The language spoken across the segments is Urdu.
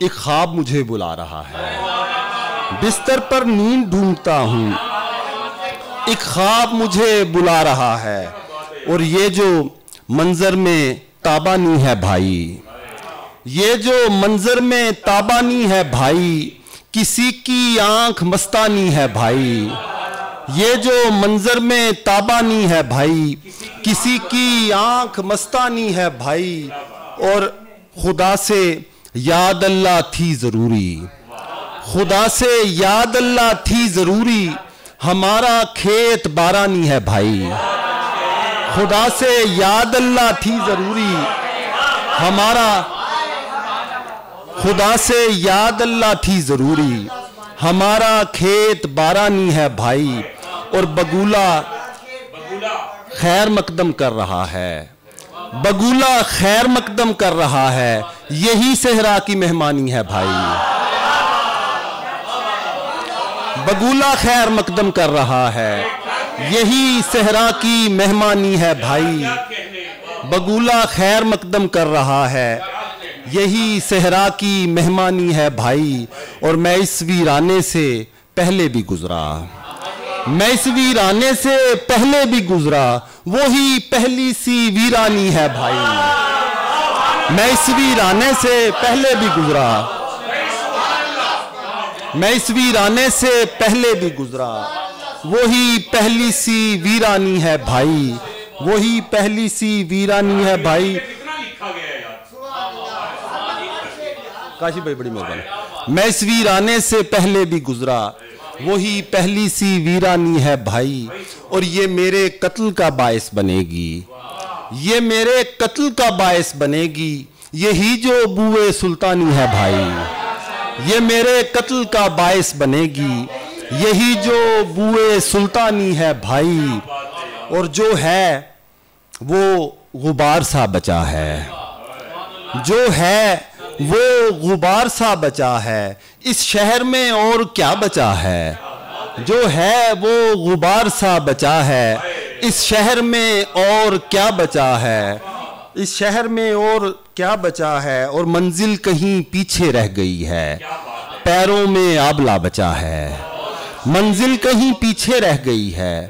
ایک خواب مجھے بلا رہا ہے، بستر پر نیند ڈھونڈتا ہوں، ایک خواب مجھے بلا رہا ہے، اور یہ جو منظر میں تابانی ہے بھائی، یہ جو منظر میں تابانی ہے بھائی، کسی کی آنکھ مستانی ہے بھائی، یہ جو منظر میں تابانی ہے بھائی، کسی کی آنکھ مستانی ہے بھائی، اور خدا سے یاد اللہ تھی ضروری، خدا سے یاد اللہ تھی ضروری، ہمارا کھیت بارانی ہے بھائی، خدا سے یاد اللہ تھی ضروری، ہمارا خدا سے یاد اللہ تھی ضروری، ہمارا کھیت بارانی ہے بھائی، اور بگولا خیر مقدم کر رہا ہے، بگولا خیر مقدم کر رہا ہے، یہی صحرا کی مہمانی ہے بھائی، بگولا خیر مقدم کر رہا ہے، یہی صحرا کی مہمانی ہے بھائی، بگولا خیر مقدم کر رہا ہے، یہی صحرا کی مہمانی ہے بھائی، اور میں اس ویرانے سے پہلے بھی گزرا، میں اس ویرانے سے پہلے بھی گزرا، وہی پہلی سی ویرانی ہے بھائی، میں اس ویرانے سے پہلے بھی گزرا، میں اس ویرانے سے پہلے بھی گزرا، وہی پہلی سی ویرانی ہے بھائی، وہی پہلی سی ویرانی ہے بھائی۔ کاشی بھائی بڑی مہربانی۔ میں اس ویرانے سے پہلے بھی گزرا، وہی پہلی سی ویرانی ہے بھائی، اور یہ میرے قتل کا باعث بنے گی، یہ میرے قتل کا باعث بنے گی، یہی جو بوئے سلطانی ہے بھائی، یہ میرے قتل کا باعث بنے گی، یہی جو بوئے سلطانی ہے بھائی، اور جو ہے وہ غبار سا بچا ہے، جو ہے وہ غبار سا بچا ہے، اس شہر میں اور کیا بچا ہے، جو ہے وہ غبار سا بچا ہے، اس شہر میں اور کیا بچا ہے، اس شہر میں اور کیا بچا ہے، اور منزل کہیں پیچھے رہ گئی ہے، پیروں میں آبلہ بچا ہے، منزل کہیں پیچھے رہ گئی ہے،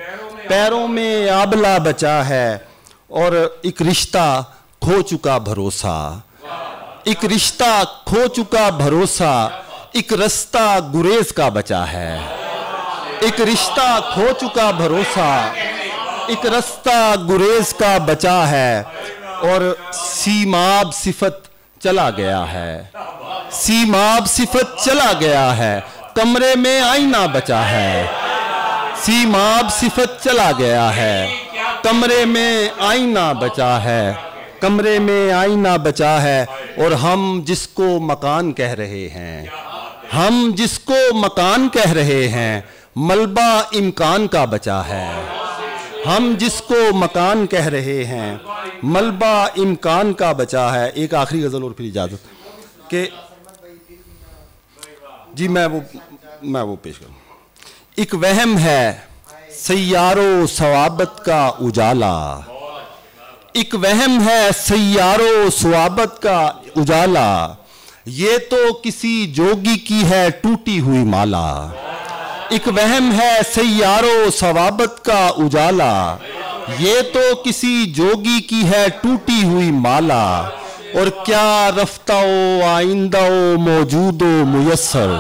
پیروں میں آبلہ بچا ہے، اور ایک رشتہ کھو چکا بھروسہ، ایک رشتہ کھو چکا بھروسہ، ایک رستہ گریز کا بچا ہے، ایک رشتہ کھو چکا بھروسہ، ایک رستہ گریز کا بچا ہے، اور سیماب صفت چلا گیا ہے، سیماب صفت چلا گیا ہے، کمرے میں آئینہ بچا ہے، سیماب صفت چلا گیا ہے، کمرے میں آئینہ بچا ہے، کمرے میں آئینہ بچا ہے، اور ہم جس کو مکان کہہ رہے ہیں، ہم جس کو مکان کہہ رہے ہیں، ملبہ امکان کا بچا ہے، ہم جس کو مکان کہہ رہے ہیں، ملبہ امکان کا بچا ہے۔ ایک آخری غزل اور پھر اجازت کہ جی میں وہ پیش کروں۔ ایک وہم ہے سیاروں ثوابت کا اجالا، ایک وہم ہے سیاروں ثوابت کا اجالا، یہ تو کسی جوگی کی ہے ٹوٹی ہوئی مالا، ایک وہم ہے سیاروں ثوابت کا اجالا، یہ تو کسی جوگی کی ہے ٹوٹی ہوئی مالا، اور کیا رفتہ و آئندہ و موجود و میسر،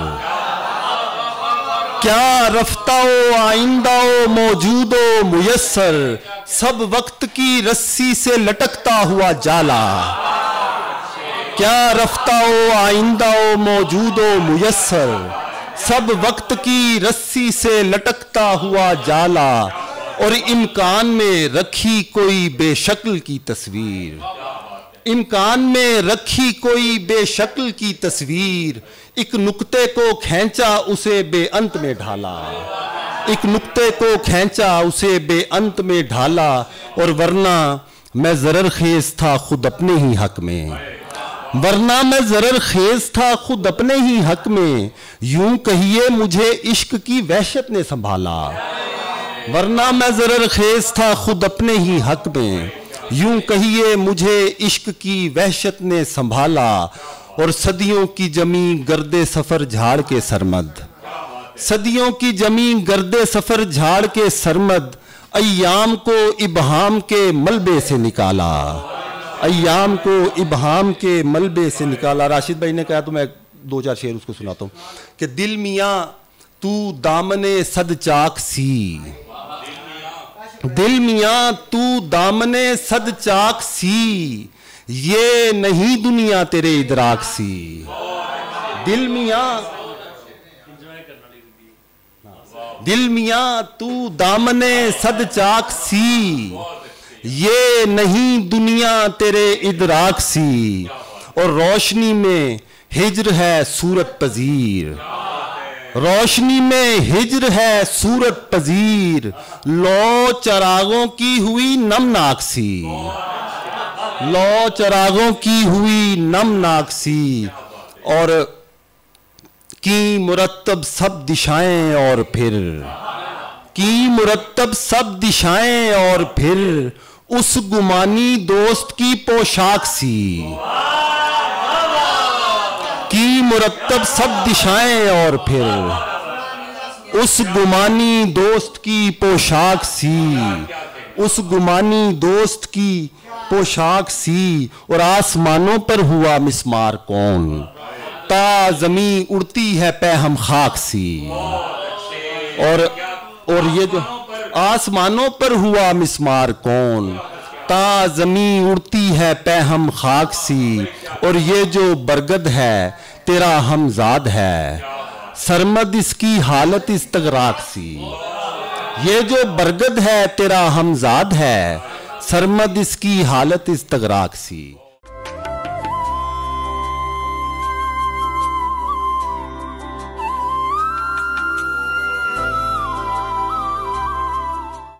کیا رفتہ و آئندہ و موجود و میسر، سب وقت کی رسی سے لٹکتا ہوا جالا، کیا رفتہ و آئندہ و موجود و میسر، سب وقت کی رسی سے لٹکتا ہوا جالا، اور امکان میں رکھی کوئی بے شکل کی تصویر، امکان میں رکھی کوئی بے شکل کی تصویر، ایک نقطے کو کھینچا اسے بے انت میں ڈھالا، ایک نقطے کو کھینچا اسے بے انت میں ڈھالا، اور ورنہ میں ضرر خیز تھا خود اپنے ہی حق میں، ورنہ میں ضرر خیز تھا خود اپنے ہی حق میں، یوں کہیے مجھے عشق کی وحشت نے سنبھالا، ورنہ میں ضرر خیز تھا خود اپنے ہی حق میں، یوں کہیے مجھے عشق کی وحشت نے سنبھالا، اور صدیوں کی جمی گرد سفر جھاڑ کے سرمد، صدیوں کی جمی گرد سفر جھاڑ کے سرمد، ایام کو ابہام کے ملبے سے نکالا، ایام کو ابہام کے ملبے سے نکالا۔ راشد بھائی نے کہا تو میں 2-4 شعر اس کو سناتا ہوں کہ دل میاں تو دامنے صد چاک سی، دل میاں تو دامنے صد چاک سی، یہ نہیں دنیا تیرے ادراک سی۔ دل میاں، دل میاں تو دامنے صد چاک سی، یہ نہیں دنیا تیرے ادراک سی، اور روشنی میں ہجر ہے صورت پذیر، روشنی میں ہجر ہے صورت پذیر، لو چراغوں کی ہوئی نمناک سی، لو چراغوں کی ہوئی نمناک سی، اور کی مرتب سب دشائیں اور پھر، کی مرتب سب دشائیں اور پھر، اس گمانی دوست کی پوشاک سی، کی مرتب سب دشائیں اور پھر، اس گمانی دوست کی پوشاک سی، اس گمانی دوست کی پوشاک سی، اور آسمانوں پر ہوا مسمار کون، تا زمین اڑتی ہے پہ ہم خاک سی، اور یہ جو آسمانوں پر ہوا مسمار کون، تا زمین اڑتی ہے پہ ہم خاک سی، اور یہ جو برگد ہے تیرا ہمزاد ہے، سرمد اس کی حالت استغراق سی، یہ جو برگد ہے تیرا ہمزاد ہے، سرمد اس کی حالت استغراق سی۔